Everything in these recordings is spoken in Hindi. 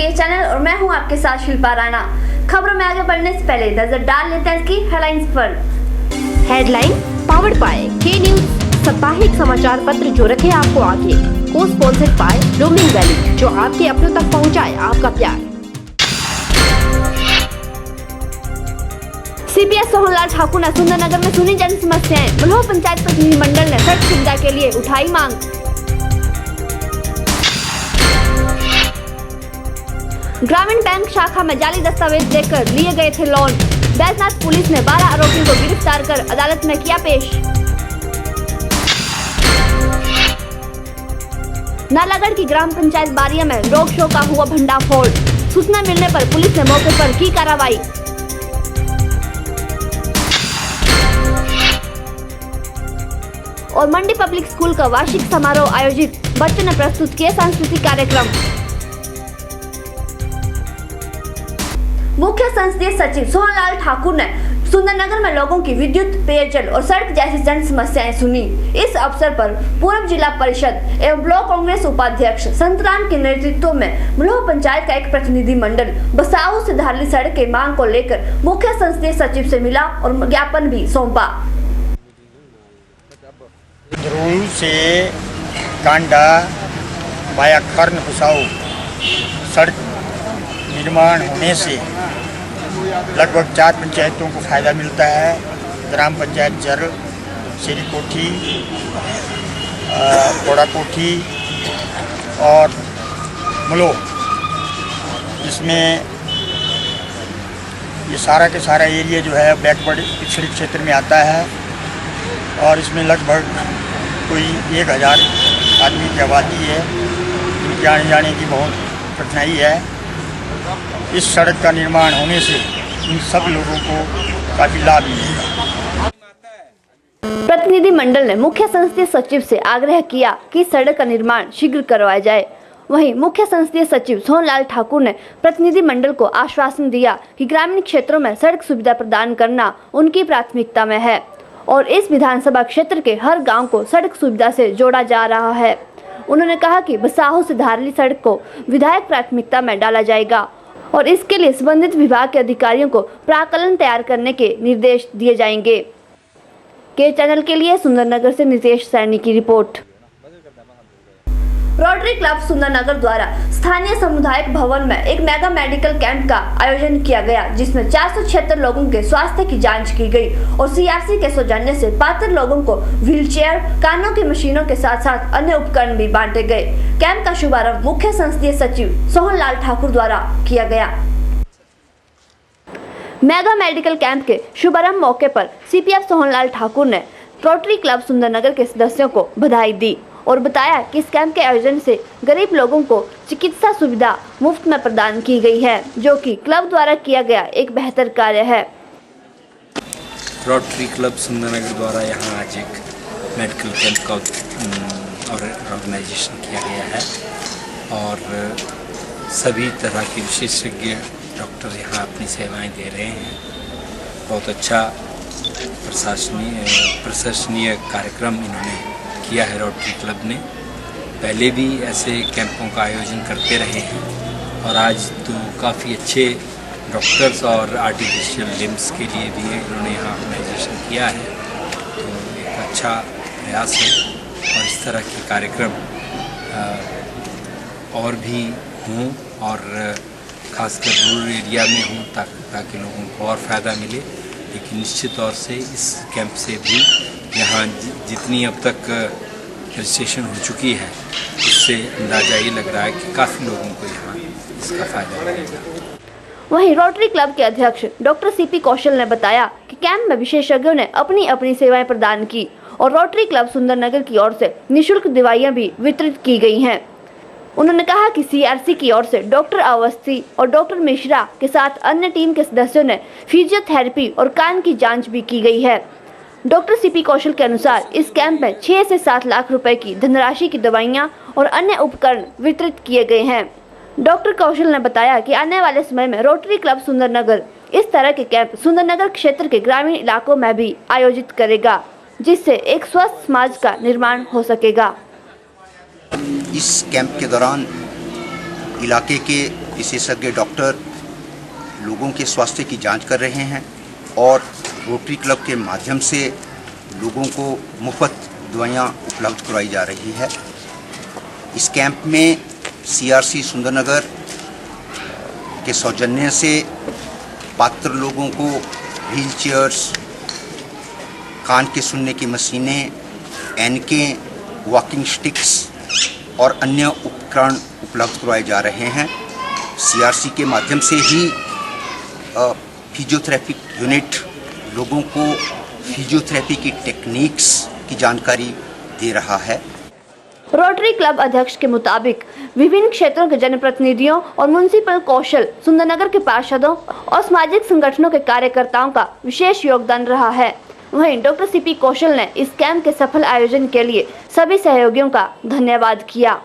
के चैनल और मैं हूं आपके साथ शिल्पा राणा। खबरों में आगे बढ़ने से पहले नजर डाल लेते हैं इसकी हेडलाइंस पर। हेडलाइन पावर्ड बाय के न्यूज, साप्ताहिक समाचार पत्र जो रखे आपको आगे। को स्पॉन्सर्ड बाय रोमिंग वैली, जो आपके अपनों तक पहुंचाए आपका प्यार। सीपीएस सोहनलाल ठाकुर ने सुंदरनगर में सुनी जन समस्याएं। मल्हो पंचायत प्रतिनिधि मंडल ने सड़क सुविधा के लिए उठाई मांग। ग्रामीण बैंक शाखा में जाली दस्तावेज देकर लिए गए थे लोन। बैजनाथ पुलिस ने 12 आरोपियों को गिरफ्तार कर अदालत में किया पेश। नालागढ़ की ग्राम पंचायत बारिया में रोड शो का हुआ भंडाफोड़। सूचना मिलने पर पुलिस ने मौके पर की कार्रवाई। और मंडी पब्लिक स्कूल का वार्षिक समारोह आयोजित, बच्चों ने प्रस्तुत किए सांस्कृतिक कार्यक्रम। मुख्य संसदीय सचिव सोहनलाल ठाकुर ने सुंदरनगर में लोगों की विद्युत, पेयजल और सड़क जैसी जन समस्याएं सुनी। इस अवसर पर पूर्व जिला परिषद एवं ब्लॉक कांग्रेस उपाध्यक्ष संतराम के नेतृत्व में मल्हो पंचायत का एक प्रतिनिधि मंडल बसाऊ से धारली सड़क की मांग को लेकर मुख्य संसदीय सचिव से मिला और ज्ञापन भी सौंपा। ध्रुव से कांडा वाया खर्न बसाऊ सड़क निर्माण होने से लगभग 4 पंचायतों को फायदा मिलता है। ग्राम पंचायत जर, श्री कोठी, कोड़ा कोठी और मल्हो, इसमें ये सारा के सारा एरिया जो है बैकवर्ड पिछड़े क्षेत्र में आता है और इसमें लगभग कोई 1000 आदमी की आबादी है, जिनके आने जाने की बहुत कठिनाई है। इस सड़क का निर्माण होने से इन सब लोगों को काफी लाभ मिलेगा। प्रतिनिधि मंडल ने मुख्य संसदीय सचिव से आग्रह किया कि सड़क का निर्माण शीघ्र करवाया जाए। वहीं मुख्य संसदीय सचिव सोहनलाल ठाकुर ने प्रतिनिधि मंडल को आश्वासन दिया कि ग्रामीण क्षेत्रों में सड़क सुविधा प्रदान करना उनकी प्राथमिकता में है और इस विधानसभा क्षेत्र के हर गाँव को सड़क सुविधा से जोड़ा जा रहा है। उन्होंने कहा कि बसाहू से धारली सड़क को विधायक प्राथमिकता में डाला जाएगा और इसके लिए संबंधित विभाग के अधिकारियों को प्राक्कलन तैयार करने के निर्देश दिए जाएंगे। के चैनल के लिए सुंदरनगर से नितेश सैनी की रिपोर्ट। रोटरी क्लब सुंदरनगर द्वारा स्थानीय सामुदायिक भवन में एक मेगा मेडिकल कैंप का आयोजन किया गया, जिसमें 476 लोगों के स्वास्थ्य की जांच की गई और सीआरसी के सौजन्य से पात्र लोगों को व्हीलचेयर, कानों की मशीनों के साथ साथ अन्य उपकरण भी बांटे गए। कैंप का शुभारंभ मुख्य संसदीय सचिव सोहनलाल ठाकुर द्वारा किया गया। मेगा मेडिकल कैंप के शुभारंभ मौके पर सीपीएफ सोहनलाल ठाकुर ने रोटरी क्लब सुंदरनगर के सदस्यों को बधाई दी और बताया कि इस कैंप के आयोजन से गरीब लोगों को चिकित्सा सुविधा मुफ्त में प्रदान की गई है, जो कि क्लब द्वारा किया गया एक बेहतर कार्य है। रोटरी क्लब सुंदरनगर द्वारा यहाँ आज एक मेडिकल कैंप का ऑर्गेनाइजेशन किया गया है और सभी तरह के विशेषज्ञ डॉक्टर यहाँ अपनी सेवाएं दे रहे हैं। बहुत अच्छा प्रशंसनीय कार्यक्रम इन्होंने किया है। रोटरी क्लब ने पहले भी ऐसे कैंपों का आयोजन करते रहे हैं और आज तो काफ़ी अच्छे डॉक्टर्स और आर्टिफिशियल लिम्स के लिए भी इन्होंने यहाँ ऑर्गेनाइजेशन किया है। तो एक अच्छा प्रयास है और इस तरह के कार्यक्रम और भी हों और ख़ासकर रूरल एरिया में हों ताकि लोगों को और फ़ायदा मिले। लेकिन निश्चित तौर से इस कैंप से भी यहाँ जितनी अब तक रजिस्ट्रेशन हो चुकी है उससे अंदाजा ये लग रहा है कि काफ़ी लोगों को यहाँ इसका फ़ायदा मिलेगा। वहीं रोटरी क्लब के अध्यक्ष डॉक्टर सीपी कौशल ने बताया कि कैंप में विशेषज्ञों ने अपनी अपनी सेवाएं प्रदान की और रोटरी क्लब सुंदरनगर की ओर से निःशुल्क दवाइयां भी वितरित की गई हैं। उन्होंने कहा कि सीआरसी की ओर से डॉक्टर अवस्थी और डॉक्टर मिश्रा के साथ अन्य टीम के सदस्यों ने फिजियोथेरेपी और कान की जांच भी की गई है। डॉक्टर सीपी कौशल के अनुसार इस कैंप में 6 से 7 लाख रुपए की धनराशि की दवाइयां और अन्य उपकरण वितरित किए गए हैं। डॉक्टर कौशल ने बताया कि आने वाले समय में रोटरी क्लब सुंदरनगर इस तरह के कैंप सुंदरनगर क्षेत्र के ग्रामीण इलाकों में भी आयोजित करेगा, जिससे एक स्वस्थ समाज का निर्माण हो सकेगा। इस कैंप के दौरान इलाके के विशेषज्ञ डॉक्टर लोगों के स्वास्थ्य की जांच कर रहे हैं और रोटरी क्लब के माध्यम से लोगों को मुफ्त दवाइयाँ उपलब्ध करवाई जा रही है। इस कैंप में CRC सुंदरनगर के सौजन्य से पात्र लोगों को व्हील चेयर्स, कान के सुनने की मशीनें, ऐनकें, वॉकिंग स्टिक्स और अन्य उपकरण उपलब्ध करवाए जा रहे हैं। CRC के माध्यम से ही फिजियोथेरेपी यूनिट लोगों को फिजियोथेरेपी की टेक्निक्स की जानकारी दे रहा है। रोटरी क्लब अध्यक्ष के मुताबिक विभिन्न क्षेत्रों के जनप्रतिनिधियों और म्युनिसिपल कौशल सुंदरनगर के पार्षदों और सामाजिक संगठनों के कार्यकर्ताओं का विशेष योगदान रहा है। वहीं डॉक्टर CP कौशल ने इस कैंप के सफल आयोजन के लिए सभी सहयोगियों का धन्यवाद किया।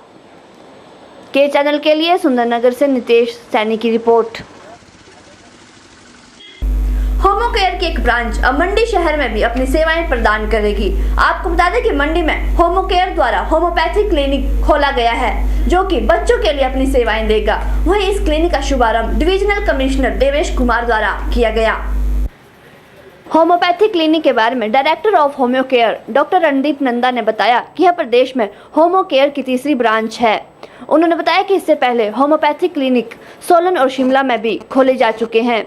के चैनल के लिए सुंदरनगर से नितेश सैनी की रिपोर्ट। होमो केयर की एक ब्रांच अब मंडी शहर में भी अपनी सेवाएं प्रदान करेगी। आपको बता दें कि मंडी में होमो केयर द्वारा होम्योपैथिक क्लिनिक खोला गया है जो कि बच्चों के लिए अपनी सेवाएं देगा। वहीं इस क्लिनिक का शुभारंभ डिविजनल कमिश्नर देवेश कुमार द्वारा किया गया। होम्योपैथिक क्लिनिक के बारे में director of homeo care doctor Randeep Nanda ने बताया कि यह प्रदेश में होमो केयर की तीसरी ब्रांच है। उन्होंने बताया कि इससे पहले होम्योपैथिक क्लिनिक सोलन और शिमला में भी खोले जा चुके हैं।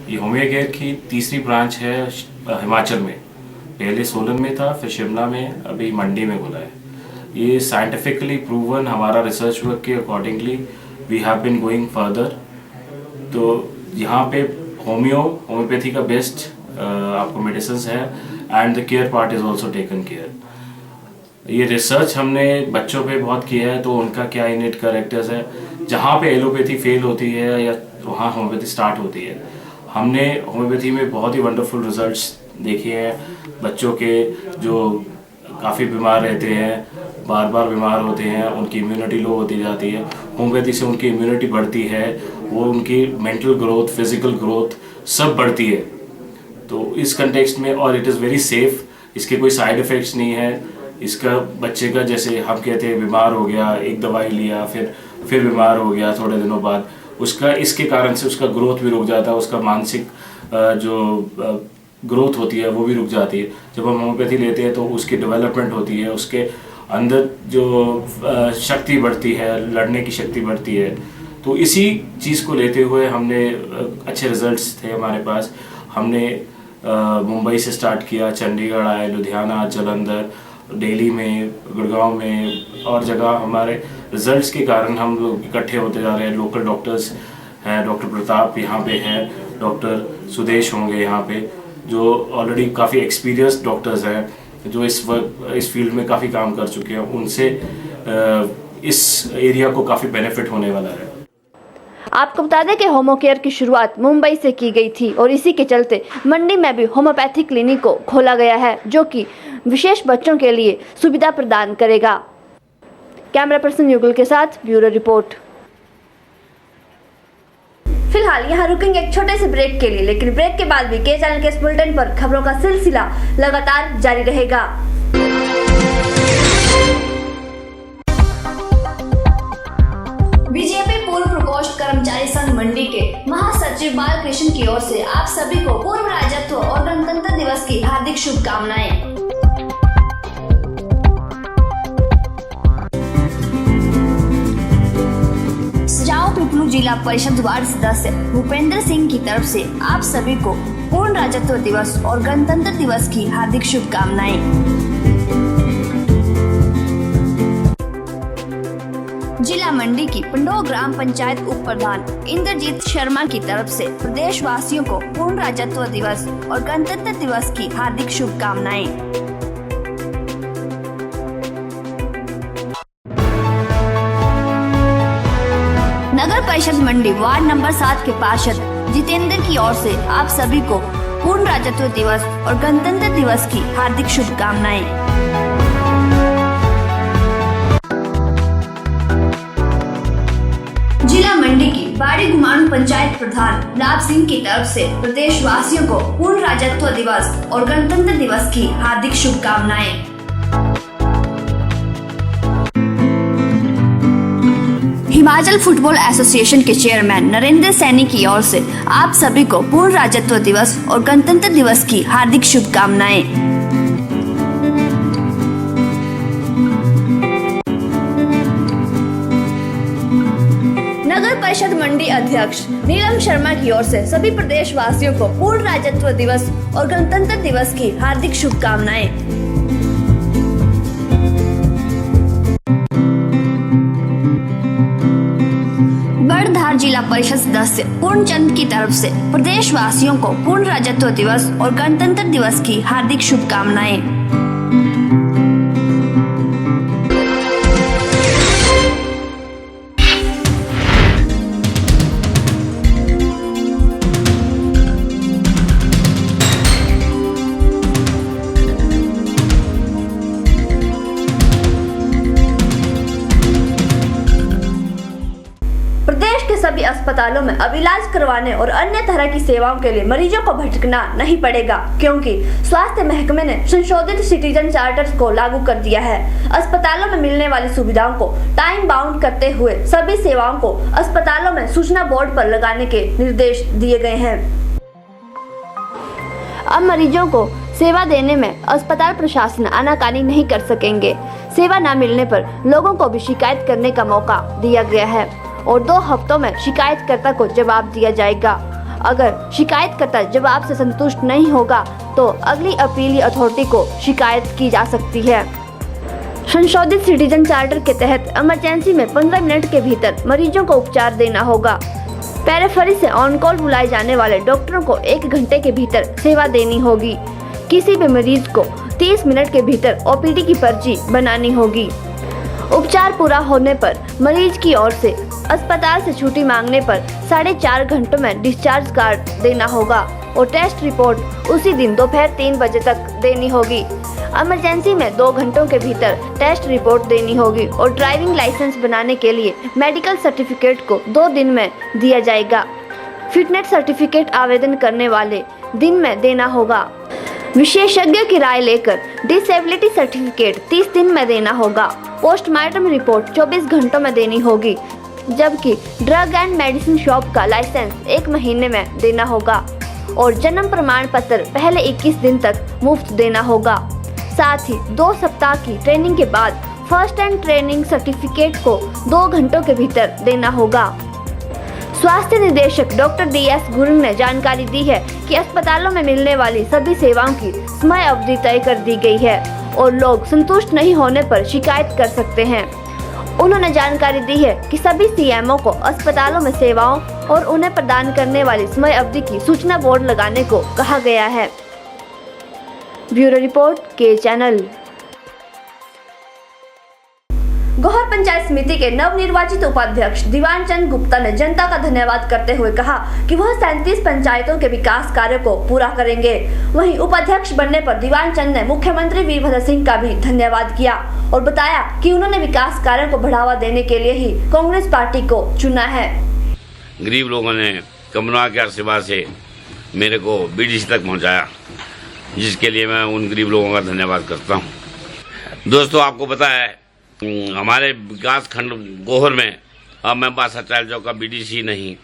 ये होम्यो केयर की तीसरी ब्रांच है हिमाचल में। पहले सोलन में था, फिर शिमला में, अभी मंडी में खुला है। ये साइंटिफिकली प्रूवन, हमारा रिसर्च वर्क के accordingly we have been going further. तो यहाँ पे होम्योपैथी का बेस्ट आपको मेडिसिन है and the care part is also taken care. ये रिसर्च हमने बच्चों पे बहुत किया है, तो उनका क्या इनेट कैरेक्टर्स है, जहाँ पे एलोपैथी फेल होती है या वहाँ होम्योपैथी स्टार्ट होती है। हमने होम्योपैथी में बहुत ही वंडरफुल रिजल्ट्स देखे हैं। बच्चों के जो काफ़ी बीमार रहते हैं, बार बार बीमार होते हैं, उनकी इम्यूनिटी लो होती जाती है। होम्योपैथी से उनकी इम्यूनिटी बढ़ती है, वो उनकी मेंटल ग्रोथ, फिजिकल ग्रोथ सब बढ़ती है। तो इस कंटेक्स्ट में, और इट इज़ वेरी सेफ, इसके कोई साइड इफ़ेक्ट्स नहीं है। इसका बच्चे का, जैसे हम कहते हैं बीमार हो गया, एक दवाई लिया, फिर बीमार हो गया थोड़े दिनों बाद, उसका इसके कारण से उसका ग्रोथ भी रुक जाता है, उसका मानसिक जो ग्रोथ होती है वो भी रुक जाती है। जब हम होम्योपैथी लेते हैं तो उसकी डेवलपमेंट होती है, उसके अंदर जो शक्ति बढ़ती है, लड़ने की शक्ति बढ़ती है। तो इसी चीज़ को लेते हुए हमने अच्छे रिजल्ट्स थे हमारे पास। हमने मुंबई से स्टार्ट किया, चंडीगढ़ आए, लुधियाना, जालंधर, दिल्ली में, गुड़गांव में और जगह हमारे रिजल्ट्स के कारण हम लोग इकट्ठे होते जा रहे हैं। लोकल डॉक्टर्स हैं, डॉक्टर प्रताप यहाँ पे हैं, डॉक्टर सुदेश होंगे यहाँ पे, जो ऑलरेडी काफ़ी एक्सपीरियंस्ड डॉक्टर्स हैं, जो इस फील्ड में काफ़ी काम कर चुके हैं। उनसे इस एरिया को काफ़ी बेनिफिट होने वाला है। आपको बता दें कि होमो केयर की शुरुआत मुंबई से की गई थी और इसी के चलते मंडी में भी होम्योपैथिक क्लिनिक को खोला गया है, जो कि विशेष बच्चों के लिए सुविधा प्रदान करेगा। कैमरा पर्सन युगल के साथ ब्यूरो रिपोर्ट। फिलहाल यहाँ रुकेंगे एक छोटे से ब्रेक के लिए, लेकिन ब्रेक के बाद भी के चैनल के इस बुलेटिन पर खबरों का सिलसिला लगातार जारी रहेगा। बीजेपी पूर्व प्रकोष्ठ कर्मचारी संघ मंडी के महासचिव बालकृष्ण की ओर से आप सभी को पूर्व राज्यत्व और गणतंत्र दिवस की हार्दिक शुभकामनाएं। पिपलू जिला परिषद वार्ड सदस्य भूपेंद्र सिंह की तरफ से आप सभी को पूर्ण राज्यत्व दिवस और गणतंत्र दिवस की हार्दिक शुभकामनाएं। जिला मंडी की पंडो ग्राम पंचायत उप प्रधान इंद्रजीत शर्मा की तरफ से प्रदेशवासियों को पूर्ण राज्यत्व दिवस और गणतंत्र दिवस की हार्दिक शुभकामनाएं। नगर परिषद मंडी वार्ड नंबर 7 के पार्षद जितेंद्र की ओर से आप सभी को पूर्ण राज्यत्व दिवस और गणतंत्र दिवस की हार्दिक शुभकामनाएं। जिला मंडी की बाड़ी गुमाणु पंचायत प्रधान लाभ सिंह की तरफ से प्रदेशवासियों को पूर्ण राज्यत्व दिवस और गणतंत्र दिवस की हार्दिक शुभकामनाएं। हिमाचल फुटबॉल एसोसिएशन के चेयरमैन नरेंद्र सैनी की ओर से आप सभी को पूर्ण राज्यत्व दिवस और गणतंत्र दिवस की हार्दिक शुभकामनाएं। नगर परिषद मंडी अध्यक्ष नीलम शर्मा की ओर से सभी प्रदेशवासियों को पूर्ण राज्यत्व दिवस और गणतंत्र दिवस की हार्दिक शुभकामनाएं। बड़धार जिला परिषद सदस्य पूर्णचंद की तरफ से प्रदेशवासियों को पूर्ण राज्यत्व दिवस और गणतंत्र दिवस की हार्दिक शुभकामनाएं। प्रदेश के सभी अस्पतालों में अब इलाज करवाने और अन्य तरह की सेवाओं के लिए मरीजों को भटकना नहीं पड़ेगा, क्योंकि स्वास्थ्य महकमे ने संशोधित सिटीजन चार्टर को लागू कर दिया है। अस्पतालों में मिलने वाली सुविधाओं को टाइम बाउंड करते हुए सभी सेवाओं को अस्पतालों में सूचना बोर्ड पर लगाने के निर्देश दिए गए हैं। अब मरीजों को सेवा देने में अस्पताल प्रशासन आनाकानी नहीं कर सकेंगे। सेवा न मिलने पर लोगों को भी शिकायत करने का मौका दिया गया है और 2 हफ्तों में शिकायतकर्ता को जवाब दिया जाएगा। अगर शिकायतकर्ता जवाब से संतुष्ट नहीं होगा तो अगली अपीली अथॉरिटी को शिकायत की जा सकती है। संशोधित सिटीजन चार्टर के तहत इमरजेंसी में 15 मिनट के भीतर मरीजों को उपचार देना होगा। पेरिफेरी से ऑन कॉल बुलाए जाने वाले डॉक्टरों को 1 घंटे के भीतर सेवा देनी होगी। किसी भी मरीज को 30 मिनट के भीतर ओपीडी की पर्ची बनानी होगी। उपचार पूरा होने पर मरीज की ओर से अस्पताल से छुट्टी मांगने पर 4.5 घंटों में डिस्चार्ज कार्ड देना होगा और टेस्ट रिपोर्ट उसी दिन दोपहर 3 बजे तक देनी होगी। इमरजेंसी में 2 घंटों के भीतर टेस्ट रिपोर्ट देनी होगी और ड्राइविंग लाइसेंस बनाने के लिए मेडिकल सर्टिफिकेट को 2 दिन में दिया जाएगा। फिटनेस सर्टिफिकेट आवेदन करने वाले दिन में देना होगा। विशेषज्ञ की राय लेकर डिसेबिलिटी सर्टिफिकेट 30 दिन में देना होगा। पोस्टमार्टम रिपोर्ट 24 घंटों में देनी होगी, जबकि ड्रग एंड मेडिसिन शॉप का लाइसेंस 1 महीने में देना होगा और जन्म प्रमाण पत्र पहले 21 दिन तक मुफ्त देना होगा। साथ ही 2 सप्ताह की ट्रेनिंग के बाद फर्स्ट एंड ट्रेनिंग सर्टिफिकेट को 2 घंटों के भीतर देना होगा। स्वास्थ्य निदेशक डॉक्टर DS गुरुंग ने जानकारी दी है कि अस्पतालों में मिलने वाली सभी सेवाओं की समय अवधि तय कर दी गई है और लोग संतुष्ट नहीं होने पर शिकायत कर सकते हैं। उन्होंने जानकारी दी है कि सभी CMO को अस्पतालों में सेवाओं और उन्हें प्रदान करने वाली समय अवधि की सूचना बोर्ड लगाने को कहा गया है। ब्यूरो रिपोर्ट के चैनल। गोहर पंचायत समिति के नवनिर्वाचित उपाध्यक्ष दीवान चंद गुप्ता ने जनता का धन्यवाद करते हुए कहा कि वह 37 पंचायतों के विकास कार्यों को पूरा करेंगे। वहीं उपाध्यक्ष बनने पर दीवान चंद ने मुख्यमंत्री वीरभद्र सिंह का भी धन्यवाद किया और बताया कि उन्होंने विकास कार्यों को बढ़ावा देने के लिए ही कांग्रेस पार्टी को चुना है। गरीब लोगों ने कमला के आशीर्वाद से मेरे को BDC तक पहुँचाया, जिसके लिए मैं उन गरीब लोगों का धन्यवाद करता हूँ। दोस्तों, आपको पता है हमारे विकास खंड गोहर में अब मैं 62 चार्जों का BDC नहीं,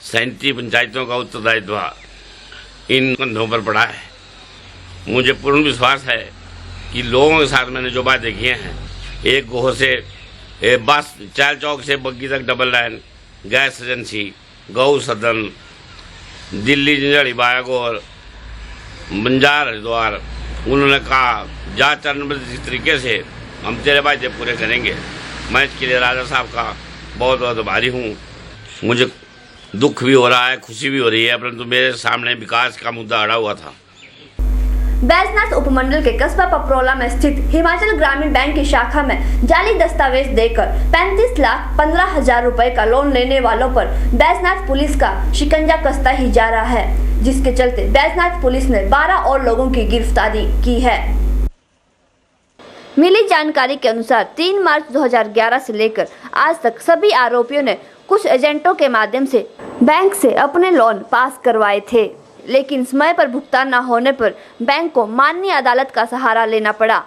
37 पंचायतों का उत्तरदायित्व इन कंधों पर पड़ा है। मुझे पूर्ण विश्वास है कि लोगों के साथ मैंने जो बातें की हैं, एक गोहर से बस चाल चौक से बग्गी तक डबल लाइन, गैस एजेंसी, गौ सदन, दिल्ली जंजड़ी बाया गोहर, बंजार हरिद्वार, उन्होंने कहा जा चरणबद्ध तरीके से हम तेरे वादे पूरे करेंगे। मैं इसके लिए राजा साहब का बहुत बहुत आभारी हूँ। मुझे दुख भी हो रहा है, खुशी भी हो रही है, परंतु मेरे सामने विकास का मुद्दा अड़ा हुआ था। बैजनाथ उपमंडल के कस्बा पपरोला में स्थित हिमाचल ग्रामीण बैंक की शाखा में जाली दस्तावेज देकर 35,15,000 रुपए का लोन लेने वालों पर बैजनाथ पुलिस का शिकंजा कसता ही जा रहा है, जिसके चलते बैजनाथ पुलिस ने 12 और लोगों की गिरफ्तारी की है। मिली जानकारी के अनुसार 3 मार्च 2011 से लेकर आज तक सभी आरोपियों ने कुछ एजेंटों के माध्यम से बैंक से अपने लोन पास करवाए थे, लेकिन समय पर भुगतान न होने पर बैंक को माननीय अदालत का सहारा लेना पड़ा।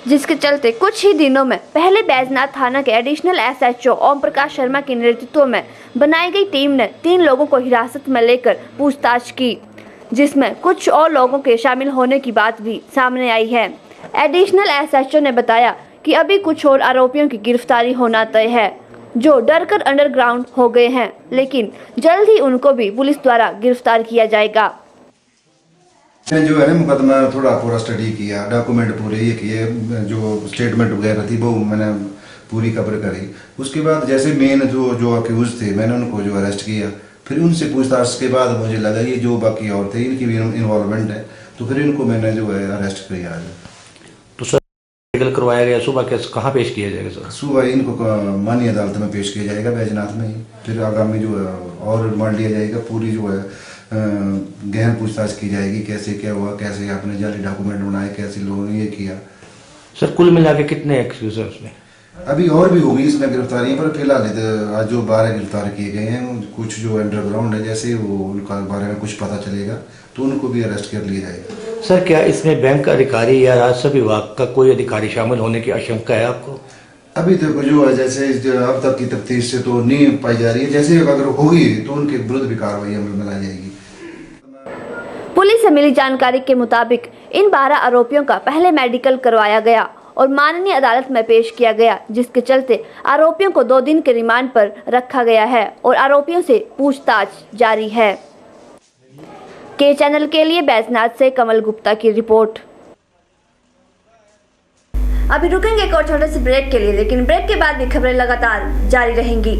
जिसके चलते कुछ ही दिनों में पहले बैजनाथ थाना के एडिशनल SHO ओम प्रकाश शर्मा के नेतृत्व में बनाई गई टीम ने 3 लोगों को हिरासत में लेकर पूछताछ की, जिसमें कुछ और लोगों के शामिल होने की बात भी सामने आई है। एडिशनल SHO ने बताया कि अभी कुछ और आरोपियों की गिरफ्तारी होना तय है, जो डरकर अंडरग्राउंड हो गए हैं, लेकिन जल्द ही उनको भी पुलिस द्वारा गिरफ्तार किया जाएगा। जो है ना मुकदमा थोड़ा पूरा स्टडी किया, डॉक्यूमेंट पूरे ये किए, जो स्टेटमेंट वगैरह थी वो मैंने पूरी कवर करी। उसके बाद जैसे मेन जो अक्यूज थे मैंने उनको जो अरेस्ट किया, फिर उनसे पूछताछ के बाद मुझे लगा ये जो बाकी और थे इनकी भी इन्वॉल्वमेंट है, तो फिर इनको मैंने जो है अरेस्ट किया आज। तो सर मेडिकल करवाया गया, सुबह कैसे कहाँ पेश किया जाएगा सर? सुबह इनको माननीय अदालत में पेश किया जाएगा बैजनाथ में ही, फिर आगामी जो है और रिमांड लिया जाएगा, पूरी जो है गहन पूछताछ की जाएगी, कैसे क्या हुआ, कैसे आपने जाली डॉक्यूमेंट बनाए, कैसे लोगों ने ये किया। सर कुल मिला के कितने एक्सक्यूज है उसमें? अभी और भी होगी इसमें गिरफ्तारियां, पर फिलहाल आज जो 12 गिरफ्तार किए गए हैं, कुछ जो अंडरग्राउंड है जैसे वो उनका बारे में कुछ पता चलेगा तो उनको भी अरेस्ट कर लिया जाएगा। सर क्या इसमें बैंक अधिकारी या राजस्व विभाग का कोई अधिकारी शामिल होने की आशंका है आपको? अभी तक जो है जैसे अब तक की तफ्तीश से तो नहीं पाई जा रही है, जैसे अगर होगी तो उनके विरुद्ध भी कार्रवाई अमल में लाई जाएगी। पुलिस से मिली जानकारी के मुताबिक इन 12 आरोपियों का पहले मेडिकल करवाया गया और माननीय अदालत में पेश किया गया, जिसके चलते आरोपियों को 2 दिन के रिमांड पर रखा गया है और आरोपियों से पूछताछ जारी है। के चैनल के लिए बैजनाथ से कमल गुप्ता की रिपोर्ट। अभी रुकेंगे एक और छोटे से ब्रेक के लिए, लेकिन ब्रेक के बाद भी खबरें लगातार जारी रहेंगी।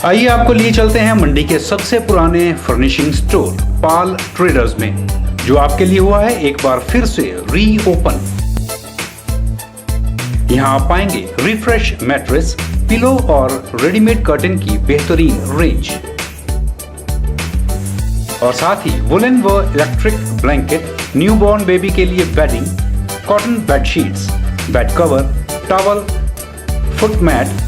आइए आपको लिए चलते हैं मंडी के सबसे पुराने फर्निशिंग स्टोर पाल ट्रेडर्स में, जो आपके लिए हुआ है एक बार फिर से रीओपन। यहां आप पाएंगे रिफ्रेश मैट्रेस, पिलो और रेडीमेड कर्टन की बेहतरीन रेंज, और साथ ही वुलन व इलेक्ट्रिक ब्लैंकेट, न्यूबॉर्न बेबी के लिए bedding, cotton bedsheets, bed cover, towel, foot mat,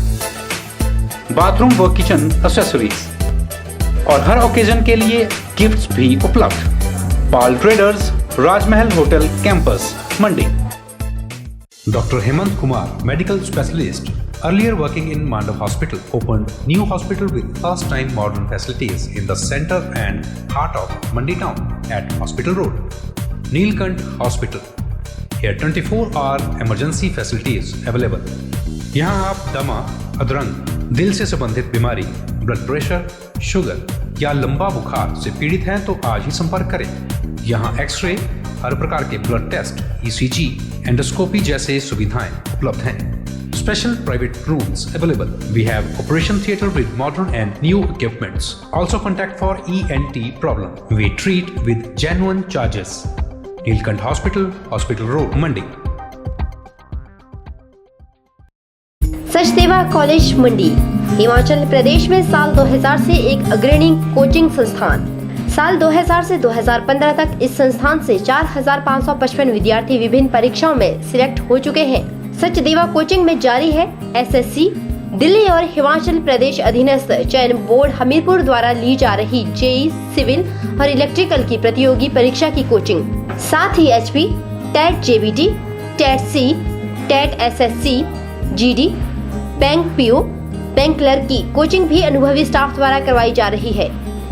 bathroom व किचन एक्सेसरीज और हर ओकेजन के लिए गिफ्ट्स भी उपलब्ध। Pal traders, Rajmahal hotel campus, Mandi. Dr. Hemant Kumar, medical specialist, earlier working in Mandav Hospital, opened new hospital with first-time modern facilities in the center and heart of Mandi town at Hospital Road. Neelkant Hospital. Here 24-hour emergency facilities available. यहाँ आप दमा, अधरंग, दिल से संबंधित बीमारी, ब्लड प्रेशर, शुगर या लंबा बुखार से पीड़ित हैं तो आज ही संपर्क करें। यहाँ एक्सरे, हर प्रकार के ब्लड टेस्ट, ECG, एंडोस्कोपी जैसे सुविधाएं उपलब्ध हैं। Special private rooms available. We have operation theatre with modern and new equipments. Also contact for ENT problem. We treat with genuine charges. Neelkant Hospital, Hospital Road, Mandi. Sachdeva college Mandi Himachal Pradesh में साल 2000 से एक अग्रणी कोचिंग संस्थान। साल 2000 से 2015 तक इस संस्थान से 4555 विद्यार्थी विभिन्न परीक्षाओं में सिलेक्ट हो चुके हैं। सचदेवा कोचिंग में जारी है SSC, दिल्ली और हिमाचल प्रदेश अधीनस्थ चयन बोर्ड हमीरपुर द्वारा ली जा रही JEE, सिविल और इलेक्ट्रिकल की प्रतियोगी परीक्षा की कोचिंग। साथ ही HP, TET JBT, TET C, TET SSC, GD, bank PO, bank clerk की कोचिंग भी अनुभवी स्टाफ द्वारा करवाई जा रही है।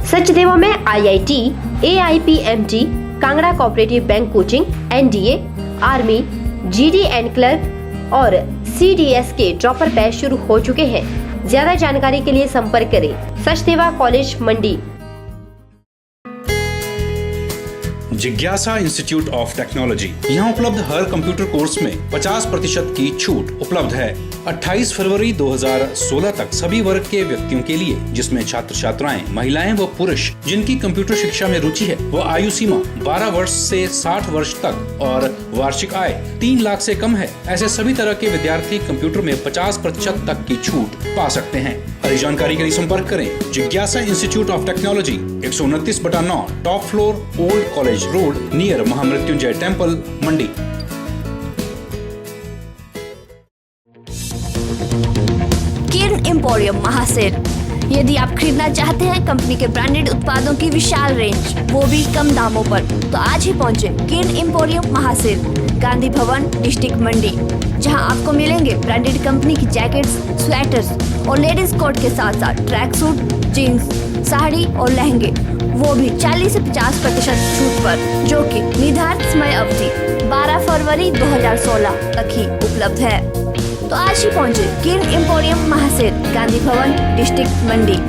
सचदेवा में IIT, AIPMT, Kangra cooperative bank coaching, NDA, army, GD and clerk और CDS के ड्रॉपर बैच शुरू हो चुके हैं। ज्यादा जानकारी के लिए संपर्क करें सचदेवा कॉलेज मंडी। जिज्ञासा इंस्टीट्यूट ऑफ टेक्नोलॉजी, यहाँ उपलब्ध हर कंप्यूटर कोर्स में 50% की छूट उपलब्ध है। 28 फरवरी 2016 तक सभी वर्ग के व्यक्तियों के लिए, जिसमें छात्र छात्राएं, महिलाएं व पुरुष जिनकी कंप्यूटर शिक्षा में रुचि है, वो आयु सीमा 12 वर्ष से 60 वर्ष तक और वार्षिक आय 3 लाख से कम है। ऐसे सभी तरह के विद्यार्थी कंप्यूटर में 50% तक की छूट पा सकते हैं। अधिक जानकारी के लिए संपर्क करें जिज्ञासा institute of technology, 129/9, top floor, old college road, near Mahamrityunjay temple, Mandi. Kiran emporium Mahaser, यदि आप खरीदना चाहते हैं कंपनी के ब्रांडेड उत्पादों की विशाल रेंज, वो भी कम दामों पर, तो आज ही पहुंचे किरण एम्पोरियम महासेल, गांधी भवन, डिस्ट्रिक्ट मंडी, जहां आपको मिलेंगे ब्रांडेड कंपनी की जैकेट्स, स्वेटर्स और लेडीज कोट के साथ साथ ट्रैक सूट, जीन्स, साड़ी और लहंगे, वो भी 40 से 50% छूट पर, जो कि निर्धारित समय अवधि 12 फरवरी 2016 तक ही उपलब्ध है। तो आज ही पहुंचे किरण एम्पोरियम महासेल, गांधी भवन, डिस्ट्रिक्ट मंडी।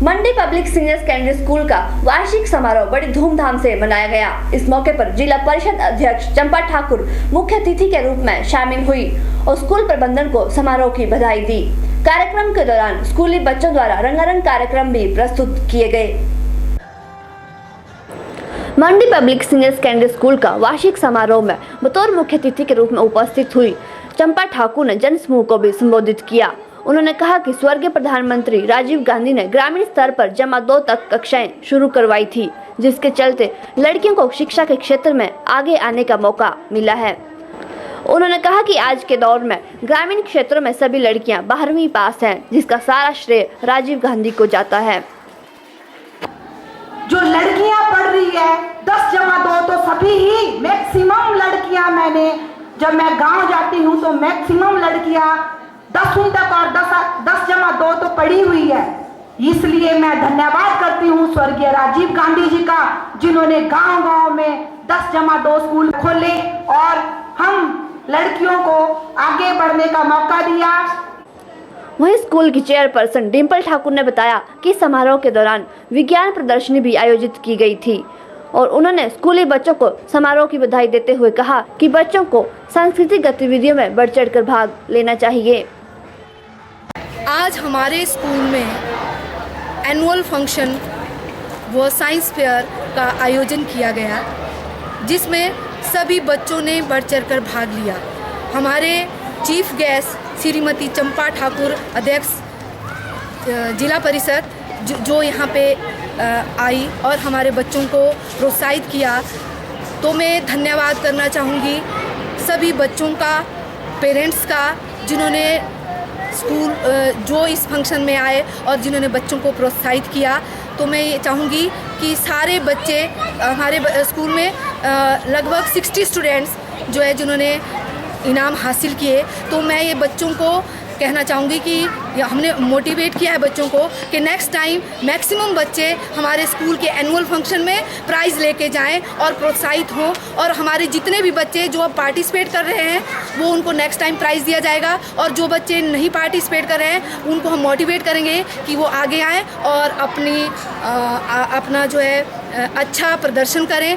मंडी पब्लिक सीनियर सेकेंडरी स्कूल का वार्षिक समारोह बड़ी धूमधाम से मनाया गया। इस मौके पर जिला परिषद अध्यक्ष चंपा ठाकुर मुख्य अतिथि के रूप में शामिल हुई और स्कूल प्रबंधन को समारोह की बधाई दी। कार्यक्रम के दौरान स्कूली बच्चों द्वारा रंगारंग कार्यक्रम भी प्रस्तुत किए गए। मंडी पब्लिक सीनियर सेकेंडरी स्कूल का वार्षिक समारोह में बतौर मुख्य अतिथि के रूप में उपस्थित हुई चंपा ठाकुर ने जन समूह को भी संबोधित किया। उन्होंने कहा कि स्वर्गीय प्रधानमंत्री राजीव गांधी ने ग्रामीण स्तर पर जमा 2 तक कक्षाएं शुरू करवाई थी, जिसके चलते लड़कियों को शिक्षा के क्षेत्र में आगे आने का मौका मिला है। उन्होंने कहा कि आज के दौर में ग्रामीण क्षेत्रों में सभी लड़कियां 12वीं पास हैं, जिसका सारा श्रेय राजीव गांधी को जाता है। जो लड़कियां पढ़ रही है 10 जमा 2 तो सभी ही मैक्सिमम लड़कियां, मैंने जब मैं गांव जाती हूं तो मैक्सिमम लड़कियां 10वीं तक और 10 जमा 2 तो पढ़ी हुई है। इसलिए मैं धन्यवाद करती हूँ स्वर्गीय राजीव गांधी जी का, जिन्होंने गांव-गांव में 10 जमा 2 स्कूल खोले और हम लड़कियों को आगे बढ़ने का मौका दिया। वहीं स्कूल की चेयरपर्सन डिम्पल ठाकुर ने बताया कि समारोह के दौरान विज्ञान प्रदर्शनी भी आयोजित की गई थी और उन्होंने स्कूली बच्चों को समारोह की बधाई देते हुए कहा कि बच्चों को सांस्कृतिक गतिविधियों में बढ़ चढ़कर भाग लेना चाहिए। आज हमारे स्कूल में एनुअल फंक्शन व साइंस फेयर का आयोजन किया गया, जिसमें सभी बच्चों ने बढ़ चढ़कर भाग लिया। हमारे चीफ गेस्ट श्रीमती चंपा ठाकुर, अध्यक्ष जिला परिषद, जो यहाँ पे आई और हमारे बच्चों को प्रोत्साहित किया, तो मैं धन्यवाद करना चाहूँगी सभी बच्चों का, पेरेंट्स का, जिन्होंने स्कूल जो इस फंक्शन में आए और जिन्होंने बच्चों को प्रोत्साहित किया। तो मैं ये चाहूँगी कि सारे बच्चे हमारे स्कूल में लगभग 60 स्टूडेंट्स जो है जिन्होंने इनाम हासिल किए। तो मैं ये बच्चों को कहना चाहूँगी कि हमने मोटिवेट किया है बच्चों को कि नेक्स्ट टाइम मैक्सिमम बच्चे हमारे स्कूल के एनुअल फंक्शन में प्राइज़ लेके जाएं और प्रोत्साहित हों, और हमारे जितने भी बच्चे जो अब पार्टिसिपेट कर रहे हैं वो उनको नेक्स्ट टाइम प्राइज़ दिया जाएगा, और जो बच्चे नहीं पार्टिसिपेट कर रहे हैं उनको हम मोटिवेट करेंगे कि वो आगे आएँ और अपना जो है अच्छा प्रदर्शन करें।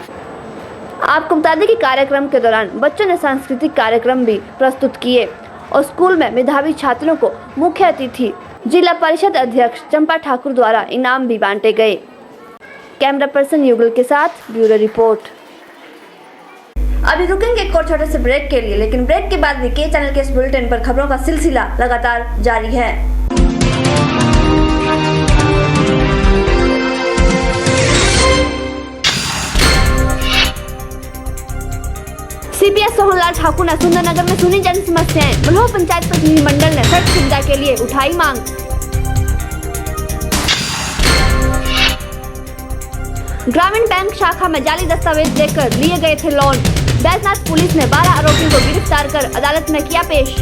आपको बता दें कि कार्यक्रम के दौरान बच्चों ने सांस्कृतिक कार्यक्रम भी प्रस्तुत किए और स्कूल में मेधावी छात्रों को मुख्य अतिथि जिला परिषद अध्यक्ष चंपा ठाकुर द्वारा इनाम भी बांटे गए। कैमरा पर्सन युगल के साथ ब्यूरो रिपोर्ट। अभी रुकेंगे एक और छोटे से ब्रेक के लिए, लेकिन ब्रेक के बाद भी के चैनल के इस बुलेटिन पर खबरों का सिलसिला लगातार जारी है। सीपीएस सोहनलाल ठाकुर ने सुंदरनगर में सुनी जन समस्याएं। मल्हो पंचायत प्रतिनिधि मंडल ने सड़क सुविधा के लिए उठाई मांग। ग्रामीण बैंक शाखा में जाली दस्तावेज देकर लिए गए थे लोन। बैजनाथ पुलिस ने 12 आरोपियों को गिरफ्तार कर अदालत में किया पेश।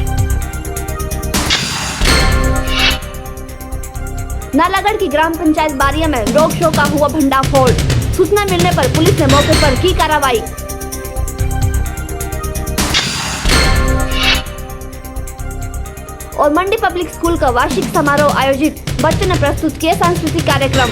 नालागढ़ की ग्राम पंचायत बारिया में रोड शो का हुआ भंडाफोड़। सूचना मिलने पर पुलिस ने मौके पर की कार्रवाई। और मंडी पब्लिक स्कूल का वार्षिक समारोह आयोजित, बच्चों ने प्रस्तुत किए सांस्कृतिक कार्यक्रम।